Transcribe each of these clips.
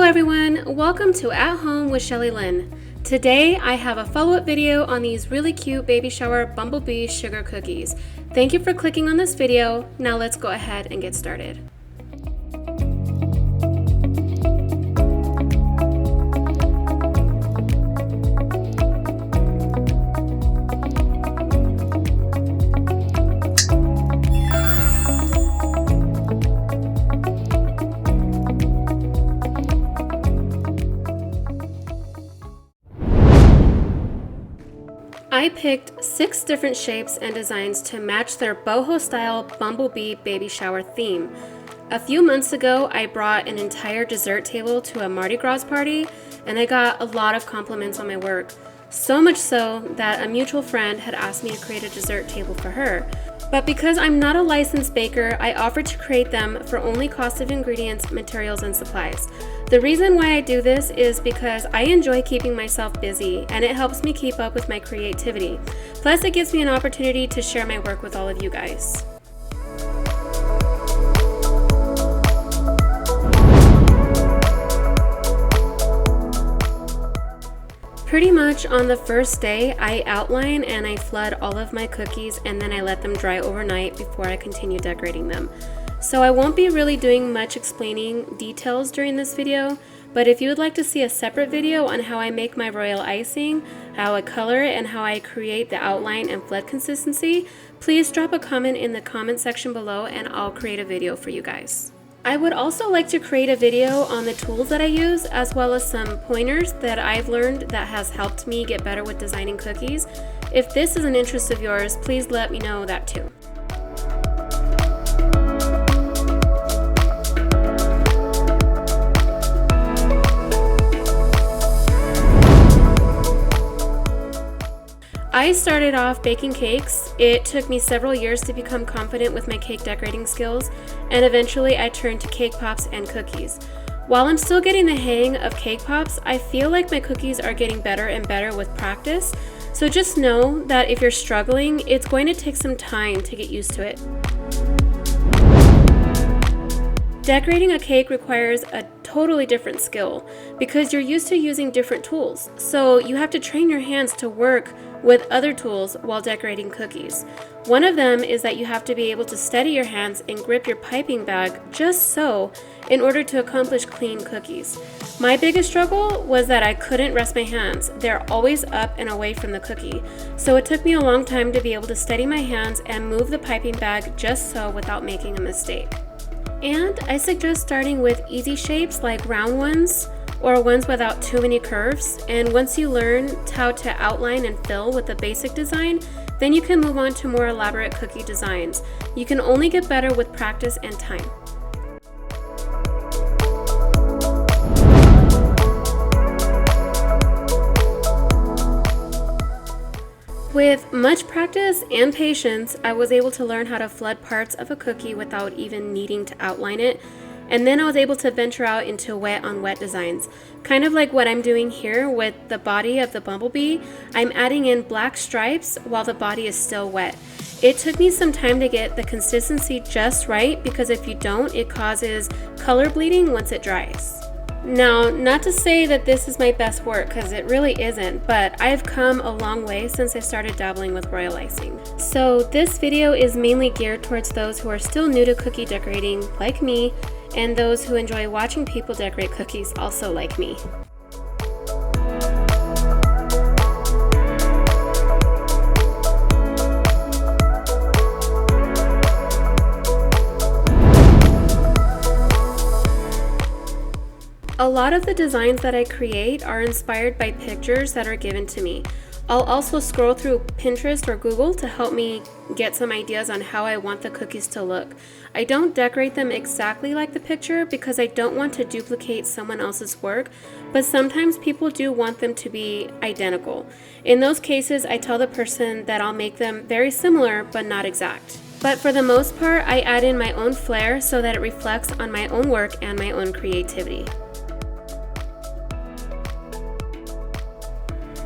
everyone, welcome to At Home with Shelly Lynn. Today I have a follow-up video on these really cute baby shower bumblebee sugar cookies. Thank you for clicking on this video. Now let's go ahead and get started. I picked 6 different shapes and designs to match their boho style bumblebee baby shower theme. A few months ago, I brought an entire dessert table to a Mardi Gras party, and I got a lot of compliments on my work. So much so that a mutual friend had asked me to create a dessert table for her. But because I'm not a licensed baker, I offered to create them for only cost of ingredients, materials, and supplies. The reason why I do this is because I enjoy keeping myself busy and it helps me keep up with my creativity. Plus, it gives me an opportunity to share my work with all of you guys. Pretty much on the first day, I outline and I flood all of my cookies and then I let them dry overnight before I continue decorating them. So I won't be really doing much explaining details during this video, but if you would like to see a separate video on how I make my royal icing, how I color it, and how I create the outline and flood consistency, please drop a comment in the comment section below and I'll create a video for you guys. I would also like to create a video on the tools that I use, as well as some pointers that I've learned that has helped me get better with designing cookies. If this is an interest of yours, please let me know that too. I started off baking cakes. It took me several years to become confident with my cake decorating skills, and eventually I turned to cake pops and cookies. While I'm still getting the hang of cake pops, I feel like my cookies are getting better and better with practice, so just know that if you're struggling, it's going to take some time to get used to it. Decorating a cake requires a totally different skill because you're used to using different tools, so you have to train your hands to work with other tools while decorating cookies. One of them is that you have to be able to steady your hands and grip your piping bag just so in order to accomplish clean cookies. My biggest struggle was that I couldn't rest my hands. They're always up and away from the cookie. So it took me a long time to be able to steady my hands and move the piping bag just so without making a mistake. And I suggest starting with easy shapes like round ones or ones without too many curves. And once you learn how to outline and fill with the basic design, then you can move on to more elaborate cookie designs. You can only get better with practice and time. With much practice and patience, I was able to learn how to flood parts of a cookie without even needing to outline it. And then I was able to venture out into wet on wet designs. Kind of like what I'm doing here with the body of the bumblebee. I'm adding in black stripes while the body is still wet. It took me some time to get the consistency just right because if you don't, it causes color bleeding once it dries. Now, not to say that this is my best work because it really isn't, but I've come a long way since I started dabbling with royal icing. So this video is mainly geared towards those who are still new to cookie decorating like me, and those who enjoy watching people decorate cookies also like me. A lot of the designs that I create are inspired by pictures that are given to me. I'll also scroll through Pinterest or Google to help me get some ideas on how I want the cookies to look. I don't decorate them exactly like the picture because I don't want to duplicate someone else's work, but sometimes people do want them to be identical. In those cases, I tell the person that I'll make them very similar but not exact. But for the most part, I add in my own flair so that it reflects on my own work and my own creativity.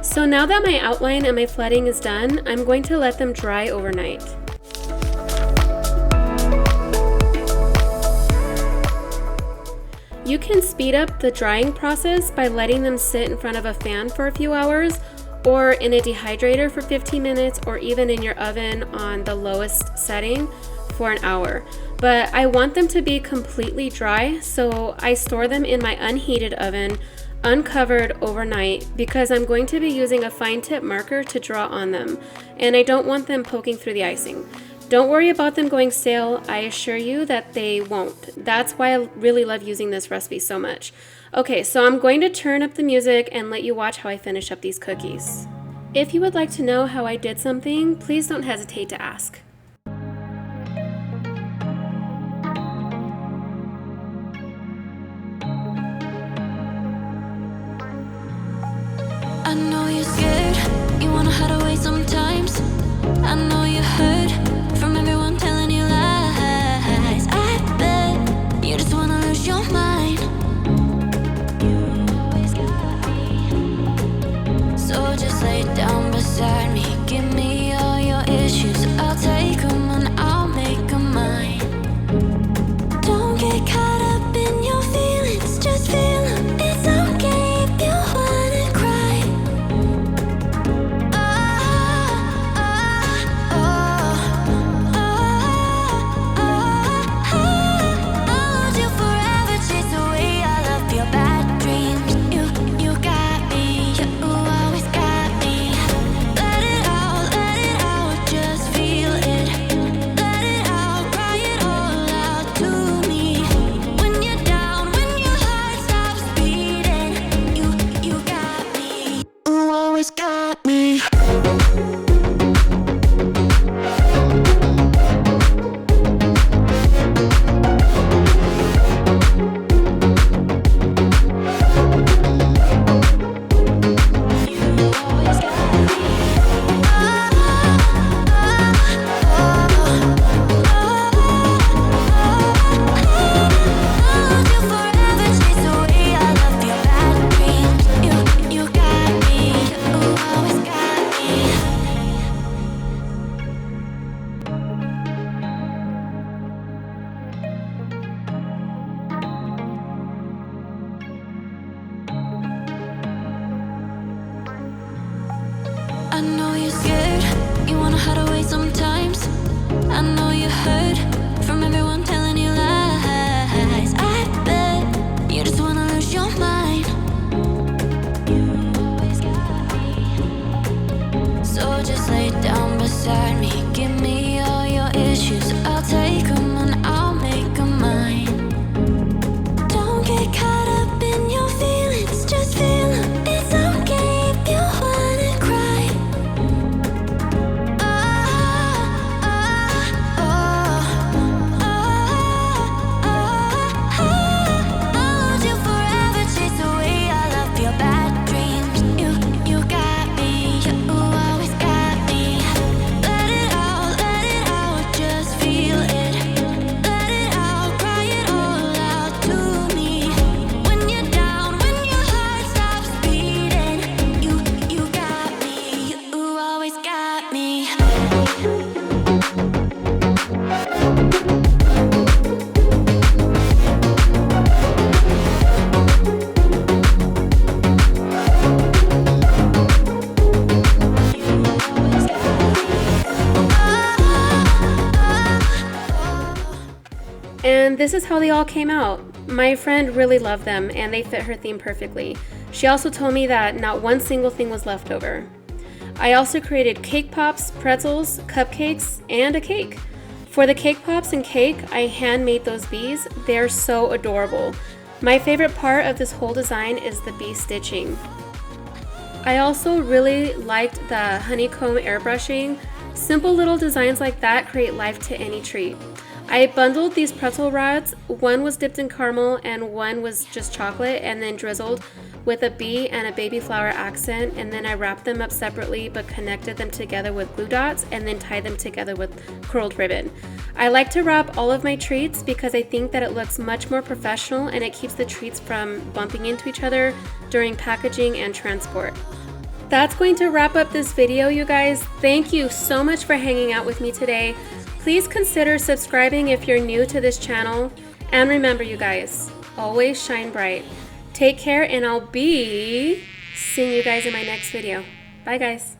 So now that my outline and my flooding is done, I'm going to let them dry overnight. You can speed up the drying process by letting them sit in front of a fan for a few hours, or in a dehydrator for 15 minutes, or even in your oven on the lowest setting for an hour. But I want them to be completely dry, so I store them in my unheated oven, uncovered overnight, because I'm going to be using a fine tip marker to draw on them, and I don't want them poking through the icing. Don't worry about them going stale. I assure you that they won't. That's why I really love using this recipe so much. Okay, so I'm going to turn up the music and let you watch how I finish up these cookies. If you would like to know how I did something, please don't hesitate to ask. I know you're scared, you wanna hide away sometimes. I know you hurt from everyone telling you lies. I bet you just wanna lose your mind. You always got me. So just lay down beside me, give me all your issues. I'll take them and I'll make them mine. Don't get caught up in your feelings, just feel them. It's okay if you wanna cry. I'll hold you forever, chase away all of your bad dreams. You got me, you always got me. Let it out, just feel it. Let it out, cry it all out to me. When you're down, when your heart stops beating, you got me, you always got me. I know you're scared, you wanna hide away sometimes. I know you hurt from everyone telling you lies. I bet you just wanna lose your mind. You always got me. So just lay down beside me, give me all your issues. I'll take them and I'll make them mine. Don't get caught up in your feelings, just feel them. It's okay if you wanna cry. I'll hold you forever, chase away all of your bad dreams. You got me, you always got me. Let it out, just feel it. Let it out, cry it all out to me. When you're down, when your heart stops beating, you got me, you always got me. And this is how they all came out. My friend really loved them and they fit her theme perfectly. She also told me that not one single thing was left over. I also created cake pops, pretzels, cupcakes, and a cake. For the cake pops and cake, I handmade those bees. They're so adorable. My favorite part of this whole design is the bee stitching. I also really liked the honeycomb airbrushing. Simple little designs like that create life to any treat. I bundled these pretzel rods. One was dipped in caramel and one was just chocolate, and then drizzled with a bee and a baby flower accent, and then I wrapped them up separately but connected them together with glue dots and then tied them together with curled ribbon. I like to wrap all of my treats because I think that it looks much more professional and it keeps the treats from bumping into each other during packaging and transport. That's going to wrap up this video, you guys. Thank you so much for hanging out with me today. Please consider subscribing if you're new to this channel. And remember, you guys, always shine bright. Take care, and I'll be seeing you guys in my next video. Bye, guys.